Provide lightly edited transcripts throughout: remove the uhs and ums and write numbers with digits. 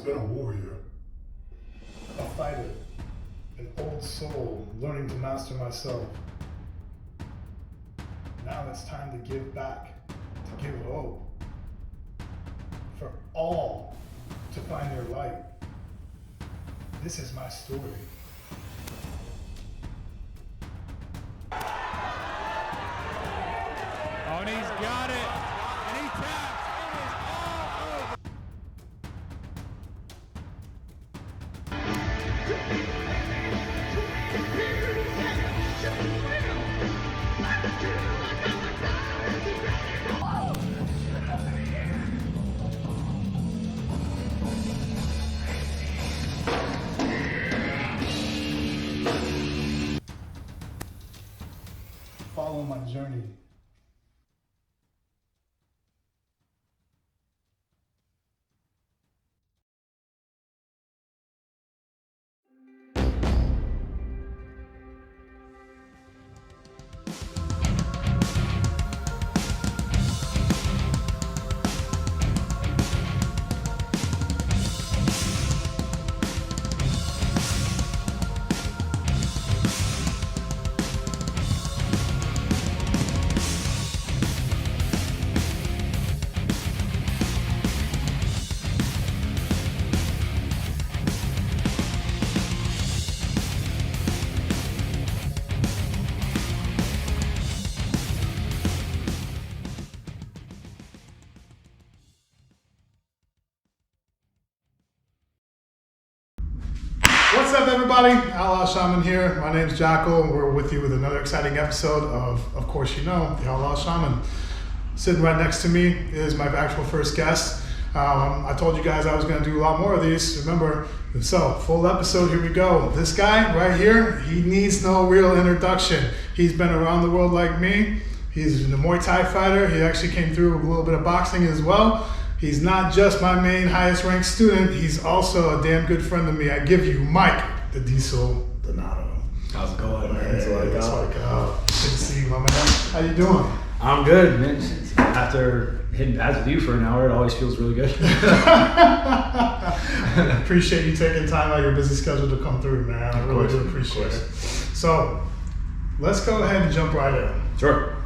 been a warrior, a fighter, an old soul learning to master myself. Now it's time to give back, to give hope, for all to find their light. This is my story. Oh, and he's got it, and he taps. It is all over. Follow my journey. What's up, everybody? OUtlaw Shaman here. My name's Jackal, and we're with you with another exciting episode of course you know, the OUtlaw Shaman. Sitting right next to me is my actual first guest. I told you guys I was going to do a lot more of these, remember? So, full episode, here we go. This guy right here, he needs no real introduction. He's been around the world like me. He's a Muay Thai fighter. He actually came through a little bit of boxing as well. He's not just my main highest ranked student, he's also a damn good friend of me. I give you Mike, the Diesel Donato. How's it going, man? Hey, that's what I got. Good to see you, my man. How you doing? I'm good, man. After hitting pads with you for an hour, it always feels really good. Appreciate you taking time out of your busy schedule to come through, man. I really do appreciate it. So, let's go ahead and jump right in. Sure.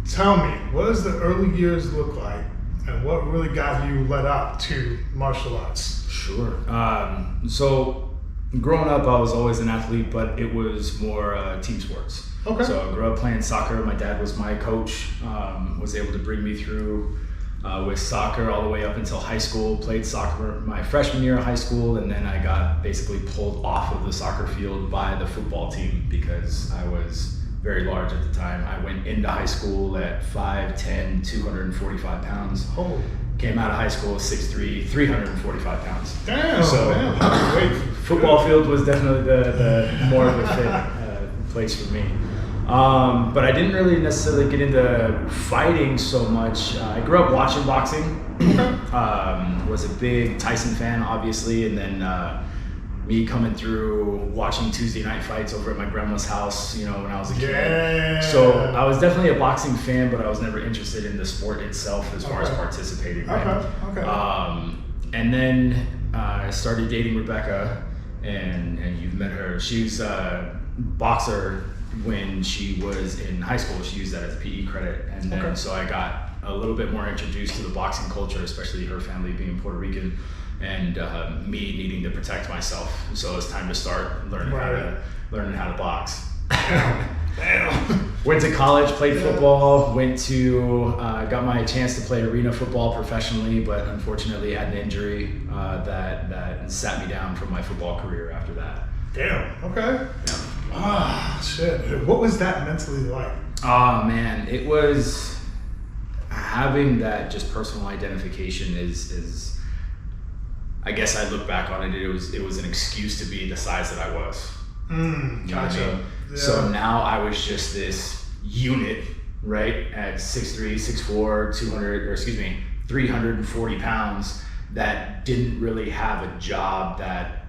Tell me, what does the early years look like? And what really got you led up to martial arts? Sure. So growing up, I was always an athlete, but it was more team sports. Okay. So I grew up playing soccer. My dad was my coach, was able to bring me through with soccer all the way up until high school. Played soccer my freshman year of high school, and then I got basically pulled off of the soccer field by the football team because I was very large at the time. I went into high school at 5'10", 245 pounds. Oh. Came out of high school 6'3", 345 pounds. Damn, So football field was definitely the more of a fit place for me. But I didn't really necessarily get into fighting so much. I grew up watching boxing. Was a big Tyson fan, obviously, and then me coming through watching Tuesday night fights over at my grandma's house, when I was a kid. Yeah. So I was definitely a boxing fan, but I was never interested in the sport itself as far as participating. Right? Okay. And then I started dating Rebecca, and you've met her. She was a boxer when she was in high school. She used that as a PE credit. And then so I got a little bit more introduced to the boxing culture, especially her family being Puerto Rican. And me needing to protect myself, so it was time to start learning how to box. Damn. Went to college, played football. Went to got my chance to play arena football professionally, but unfortunately had an injury that sat me down from my football career after that. Damn. Okay. Yeah. Ah, shit. What was that mentally like? Oh man, it was having that just personal identification is. I guess I look back on it, it was an excuse to be the size that I was. Gotcha. Yeah. So now I was just this unit, right, at 6'3", 6'4", 340 pounds that didn't really have a job that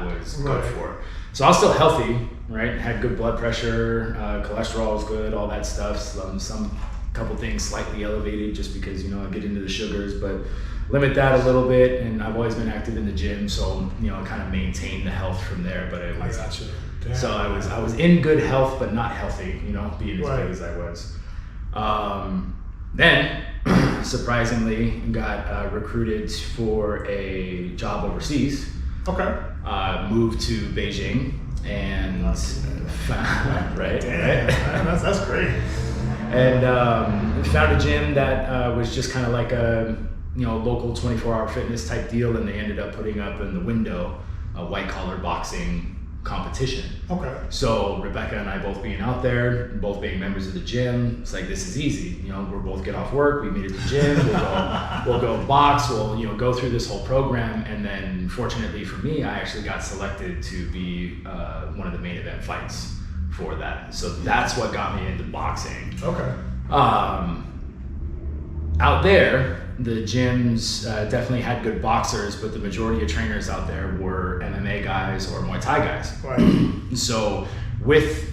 was good for. So I was still healthy, right? Had good blood pressure, cholesterol was good, all that stuff. Some couple things slightly elevated just because I get into the sugars, but limit that a little bit. And I've always been active in the gym, so kind of maintain the health from there. But it was, I gotcha. Damn. so I was in good health, but not healthy. Being as big as I was. Then, surprisingly, got recruited for a job overseas. Okay. Moved to Beijing and right. Man, that's great. And found a gym that was just kind of like a local 24-hour fitness type deal, and they ended up putting up in the window a white collar boxing competition. Okay. So Rebecca and I both being out there, both being members of the gym, it's like, this is easy. We'll both get off work, we meet at the gym, we'll go box, we'll go through this whole program, and then fortunately for me, I actually got selected to be one of the main event fights for that. So that's what got me into boxing. Okay. Out there, the gyms definitely had good boxers, but the majority of trainers out there were MMA guys or Muay Thai guys. Right. So with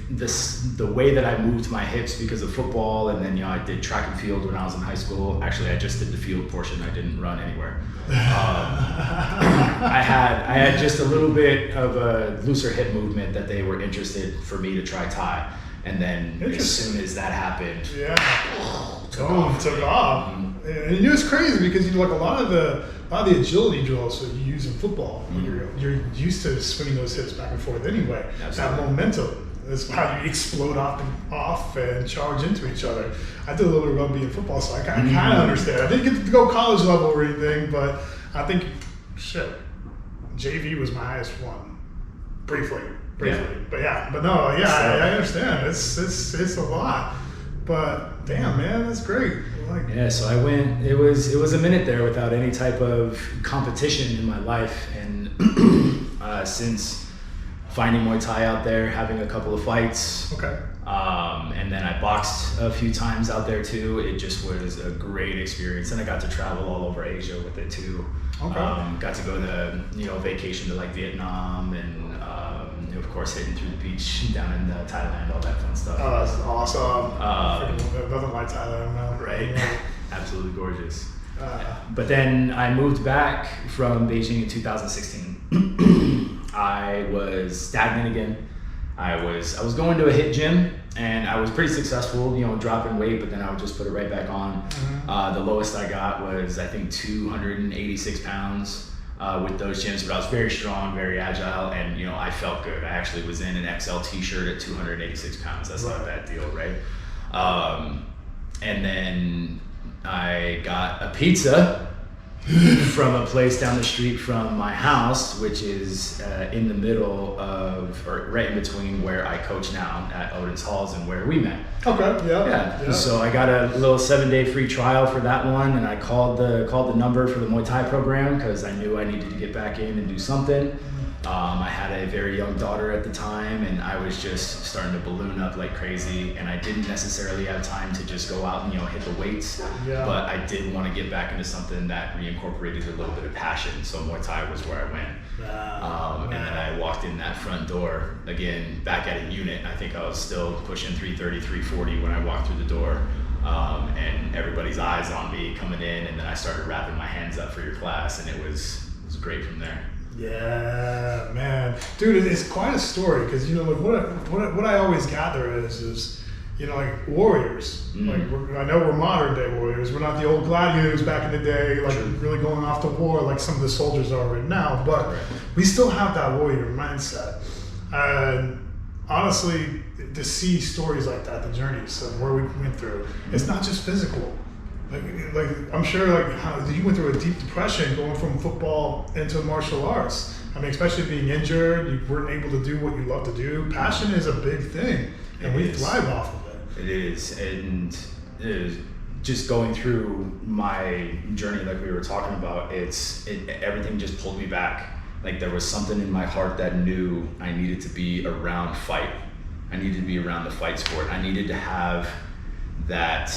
the way that I moved my hips because of football, and then I did track and field when I was in high school. Actually, I just did the field portion. I didn't run anywhere. I had just a little bit of a looser hip movement that they were interested for me to try Thai. And then as soon as that happened, took off. And it's crazy because like a lot of the agility drills that you use in football, you're used to swinging those hips back and forth anyway. Absolutely. That momentum is how you explode off and charge into each other. I did a little bit of rugby in football, so I kind of understand. I didn't get to go college level or anything, but I think JV was my highest one, briefly. Yeah. I understand. It's a lot, but damn, man, that's great. So I went. It was a minute there without any type of competition in my life, and since finding Muay Thai out there, having a couple of fights, and then I boxed a few times out there too. It just was a great experience, and I got to travel all over Asia with it too. Got to go to vacation to like Vietnam, and of course hitting through the beach down in Thailand, all that fun stuff. Oh, that's awesome. Nothing like Thailand, man. Right. Absolutely gorgeous. But then I moved back from Beijing in 2016. I was stagnant again. I was going to a HIIT gym, and I was pretty successful, dropping weight, but then I would just put it right back on. The lowest I got was, I think, 286 pounds with those gyms, but I was very strong, very agile, and I felt good. I actually was in an XL t-shirt at 286 pounds. That's not a bad deal, right? And then I got a pizza from a place down the street from my house, which is in the middle of, or right in between where I coach now at Odin's Halls and where we met. Okay, yeah. So I got a little 7-day free trial for that one, and I called the number for the Muay Thai program because I knew I needed to get back in and do something. I had a very young daughter at the time, and I was just starting to balloon up like crazy, and I didn't necessarily have time to just go out and hit the weights, but I did want to get back into something that reincorporated a little bit of passion, so Muay Thai was where I went. And then I walked in that front door, again, back at a unit. I think I was still pushing 330, 340 when I walked through the door, and everybody's eyes on me coming in, and then I started wrapping my hands up for your class, and it was great from there. Yeah, man, dude, it's quite a story because like what I always gather is like warriors. Like I know we're modern day warriors. We're not the old gladiators back in the day, like really going off to war like some of the soldiers are right now. But we still have that warrior mindset. And honestly, to see stories like that, the journeys of where we went through, it's not just physical. Like I'm sure how you went through a deep depression going from football into martial arts. I mean, especially being injured, you weren't able to do what you love to do. Passion is a big thing, and we thrive off of it. It is, and just going through my journey, like we were talking about, everything just pulled me back. Like there was something in my heart that knew I needed to be around fight. I needed to be around the fight sport. I needed to have that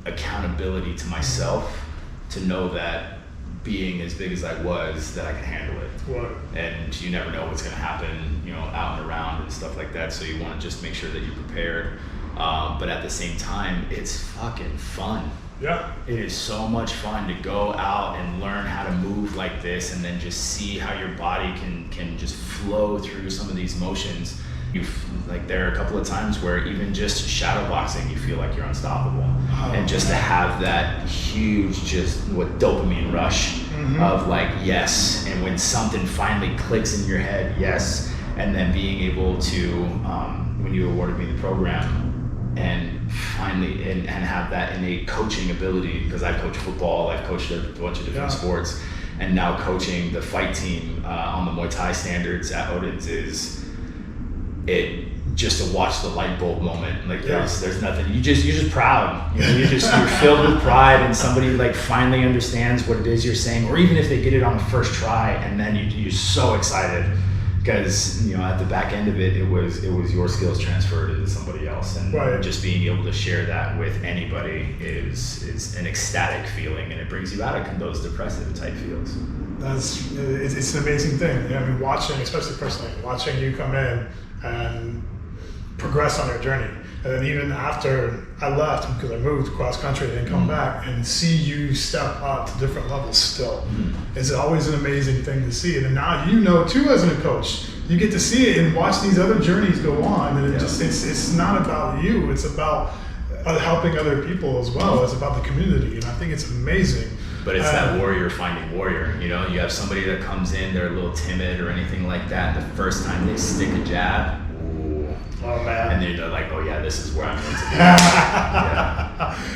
accountability to myself to know that being as big as I was, that I could handle it. What? And you never know what's going to happen, out and around and stuff like that. So you want to just make sure that you're prepared. But at the same time, it's fucking fun. Yeah. It is so much fun to go out and learn how to move like this, and then just see how your body can just flow through some of these motions. Like there are a couple of times where even just shadow boxing, you feel like you're unstoppable. And just to have that huge dopamine rush of like, yes, and when something finally clicks in your head, yes, and then being able to, when you awarded me the program, and finally and have that innate coaching ability, because I've coached football, I've coached a bunch of different sports, and now coaching the fight team on the Muay Thai standards at Odin's is it just to watch the light bulb moment. Like there's nothing, you're just proud, you're filled with pride, and somebody like finally understands what it is you're saying, or even if they get it on the first try, and then you're so excited because at the back end of it, it was your skills transferred into somebody else, and just being able to share that with anybody is an ecstatic feeling, and it brings you out of those depressive type feels. It's an amazing thing. I mean, watching, especially personally, watching you come in and progress on your journey, and then even after I left because I moved cross country and then come back and see you step up to different levels still, it's always an amazing thing to see. And then now too, as a coach, you get to see it and watch these other journeys go on, and it's not about you, it's about helping other people as well. It's about the community, and I think it's amazing. But it's that warrior finding warrior. You have somebody that comes in, they're a little timid or anything like that. The first time they stick a jab, oh man! And then they're like, "Oh yeah, this is where I'm going to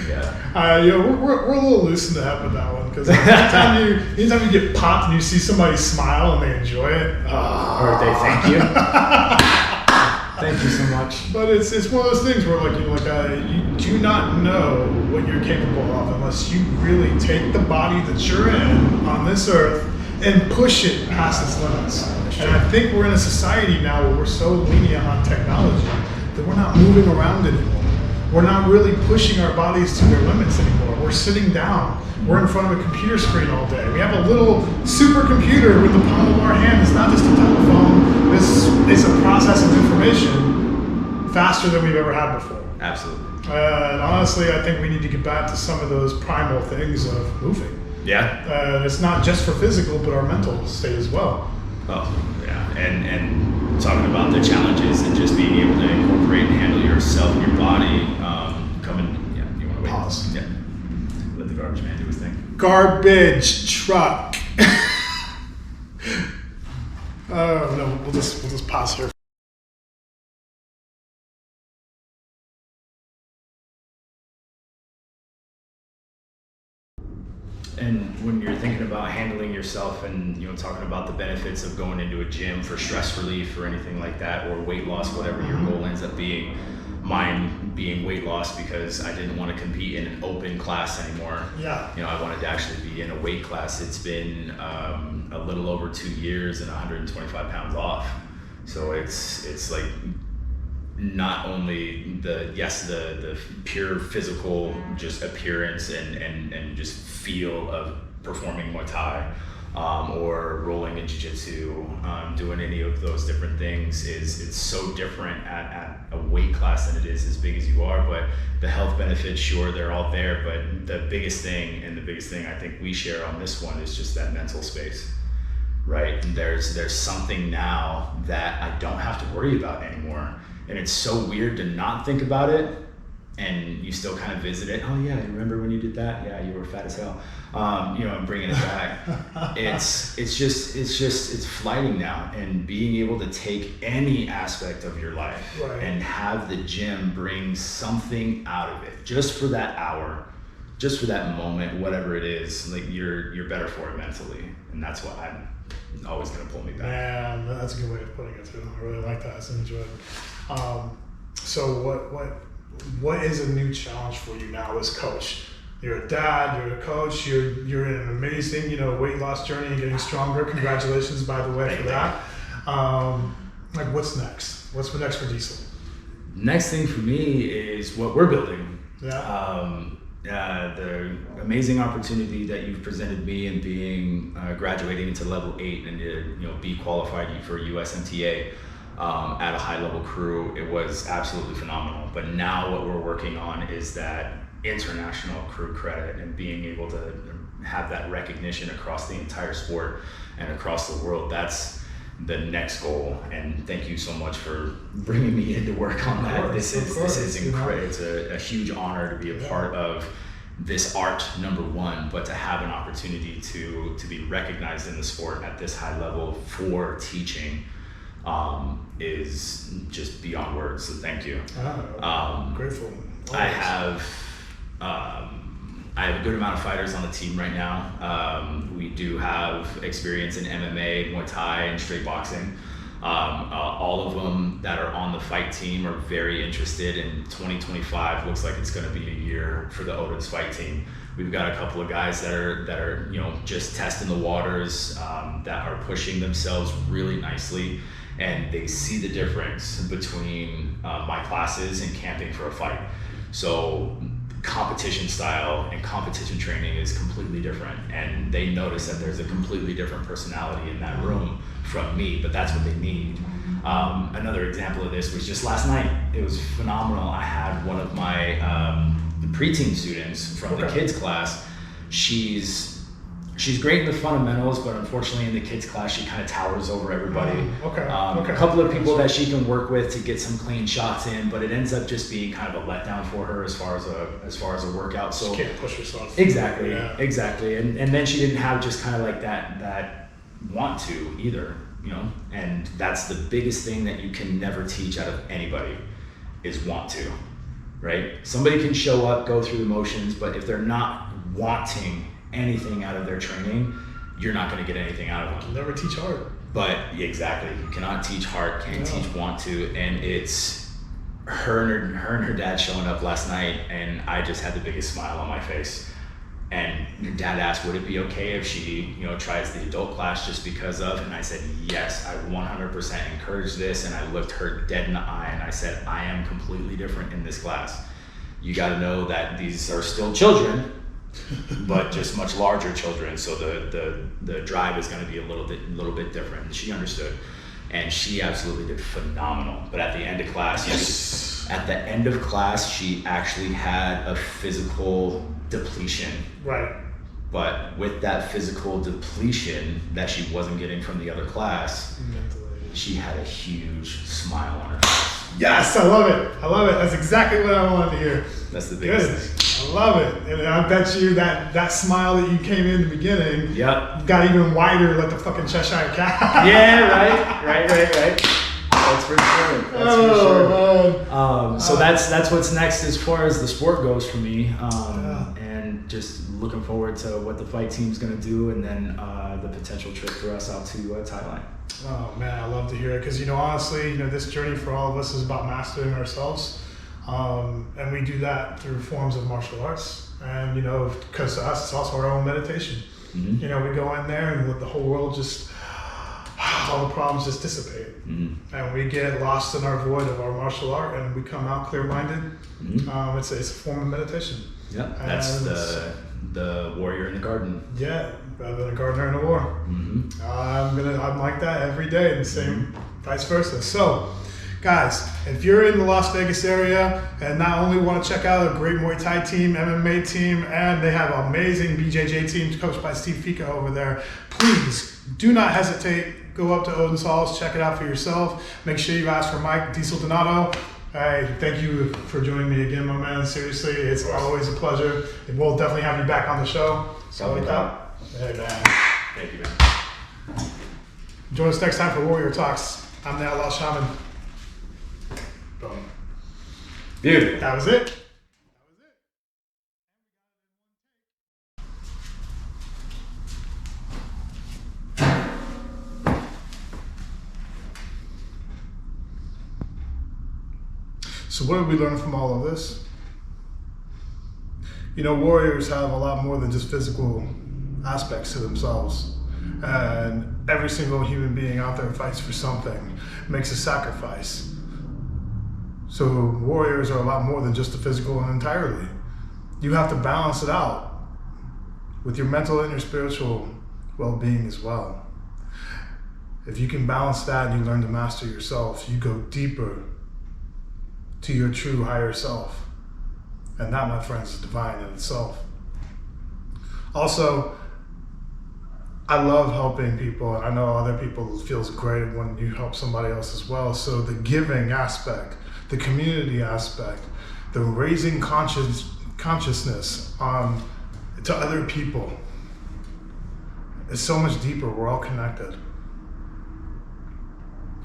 be." We're a little loose in the head with that one, because anytime you get popped and you see somebody smile and they enjoy it, or they thank you. Thank you so much. But it's one of those things where you do not know what you're capable of unless you really take the body that you're in on this earth and push it past its limits. And I think we're in a society now where we're so lenient on technology that we're not moving around anymore. We're not really pushing our bodies to their limits anymore. We're sitting down. We're in front of a computer screen all day. We have a little supercomputer with the palm of our hand. It's not just a telephone. It's a process of information faster than we've ever had before. Absolutely. And honestly, I think we need to get back to some of those primal things of moving. Yeah. It's not just for physical, but our mental state as well. Oh, yeah. And talking about the challenges and just being able to incorporate and handle yourself and your body. You want to wait? Pause. Yeah. Let the garbage man do his thing. Garbage truck. Oh no, we'll just pause here. And when you're thinking about handling yourself and talking about the benefits of going into a gym for stress relief or anything like that, or weight loss, whatever your goal ends up being, mine being weight loss because I didn't want to compete in an open class anymore. Yeah. I wanted to actually be in a weight class. It's been a little over 2 years and 125 pounds off. So it's like not only the pure physical just appearance and just feel of performing Muay Thai or rolling in Jiu-Jitsu, doing any of those different things it's so different at a weight class than it is as big as you are. But the health benefits, sure, they're all there, but the biggest thing I think we share on this one is just that mental space, right? And there's something now that I don't have to worry about anymore. And it's so weird to not think about it, and you still kind of visit it. Oh yeah, you remember when you did that? Yeah, you were fat as hell. And bringing it back. It's flighting now, and being able to take any aspect of your life and have the gym bring something out of it, just for that hour, just for that moment, whatever it is. Like you're better for it mentally, and that's what I'm always gonna pull me back. Man, that's a good way of putting it too. I really like that. It's enjoyable. So what is a new challenge for you now as coach? You're a dad, you're a coach, you're in an amazing, weight loss journey and getting stronger. Congratulations, by the way, for that. What's next? What's next for Diesel? Next thing for me is what we're building. Yeah. The amazing opportunity that you've presented me in being graduating into level 8 and to be qualified for USMTA at a high level crew, it was absolutely phenomenal. But now what we're working on is that international crew credit and being able to have that recognition across the entire sport and across the world, that's the next goal. And thank you so much for bringing me in to work on that. This is incredible. It's a huge honor to be a part of this art, number one, but to have an opportunity to be recognized in the sport at this high level for teaching is just beyond words. So thank you. Grateful. I have a good amount of fighters on the team right now. We do have experience in MMA, Muay Thai, and straight boxing. All of them that are on the fight team are very interested, and 2025 looks like it's going to be a year for the Odin's fight team. We've got a couple of guys that are just testing the waters, that are pushing themselves really nicely, and they see the difference between my classes and camping for a fight. So competition style and competition training is completely different, and they notice that there's a completely different personality in that room from me, but that's what they need. Another example of this was just last night. It was phenomenal. I had one of my preteen students from the kids class. She's great in the fundamentals, but unfortunately in the kids class she kind of towers over everybody. A couple of people that she can work with to get some clean shots in, but it ends up just being kind of a letdown for her as far as a workout. So she can't push herself. Exactly. And then she didn't have just kind of like that want to either, and that's the biggest thing that you can never teach out of anybody is want to, right? Somebody can show up, go through the motions, but if they're not wanting anything out of their training, you're not going to get anything out of them. Never teach heart. But exactly, you cannot teach heart, can't teach want to, and it's her and her dad showing up last night, and I just had the biggest smile on my face. And your dad asked, would it be okay if she, tries the adult class just because of? And I said, yes, I 100% encourage this. And I looked her dead in the eye and I said, I am completely different in this class. You got to know that these are still children, but just much larger children. So the drive is going to be a little bit different. And she understood, and she absolutely did phenomenal. But at the end of class, she actually had a physical depletion. Right. But with that physical depletion that she wasn't getting from the other class, she had a huge smile on her face. Yes, I love it. That's exactly what I wanted to hear. That's the biggest thing. I love it. And I bet you that smile that you came in the beginning got even wider like the fucking Cheshire Cat. Yeah, right. That's for sure. So that's what's next as far as the sport goes for me. And just looking forward to what the fight team's going to do, and then the potential trip for us out to Thailand. Oh man, I love to hear it, because honestly, this journey for all of us is about mastering ourselves, and we do that through forms of martial arts. And because to us, it's also our own meditation. Mm-hmm. We go in there and let the whole world just all the problems just dissipate, and we get lost in our void of our martial art, and we come out clear-minded. Mm-hmm. It's a form of meditation. Yeah, that's the warrior in the garden. Yeah, rather than a gardener in a war. Mm-hmm. I'm like that every day, and the same vice versa. So, guys, if you're in the Las Vegas area and not only want to check out a great Muay Thai team, MMA team, and they have an amazing BJJ team coached by Steve Fica over there, please do not hesitate. Go up to Odin's Halls, check it out for yourself. Make sure you ask for Mike Diesel Donato. Hey, thank you for joining me again, my man. Seriously, it's always a pleasure. And we'll definitely have you back on the show. So hey, man. Thank you, man. Join us next time for Warrior Talks. I'm the OUtlaw Shaman. Boom. Dude. That was it. So what did we learn from all of this? Warriors have a lot more than just physical aspects to themselves. And every single human being out there fights for something, makes a sacrifice. So warriors are a lot more than just the physical entirely. You have to balance it out with your mental and your spiritual well-being as well. If you can balance that and you learn to master yourself, you go deeper to your true higher self. And that, my friends, is divine in itself. Also, I love helping people, and I know other people feels great when you help somebody else as well. So the giving aspect, the community aspect, the raising consciousness to other people is so much deeper. We're all connected.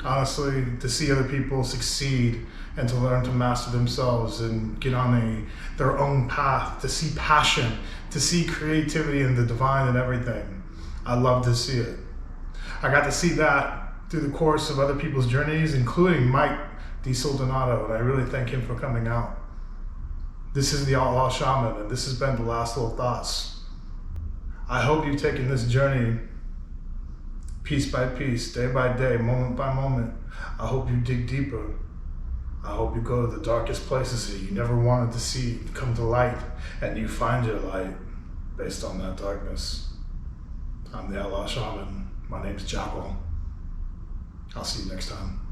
Honestly, to see other people succeed and to learn to master themselves and get on their own path, to see passion, to see creativity and the divine in everything. I love to see it. I got to see that through the course of other people's journeys, including Mike DiSoldonato, and I really thank him for coming out. This is the Outlaw Shaman, and this has been the Last Little Thoughts. I hope you've taken this journey piece by piece, day by day, moment by moment. I hope you dig deeper. I hope you go to the darkest places that you never wanted to see come to light, and you find your light based on that darkness. I'm the Outlaw Shaman. My name's Jackal. I'll see you next time.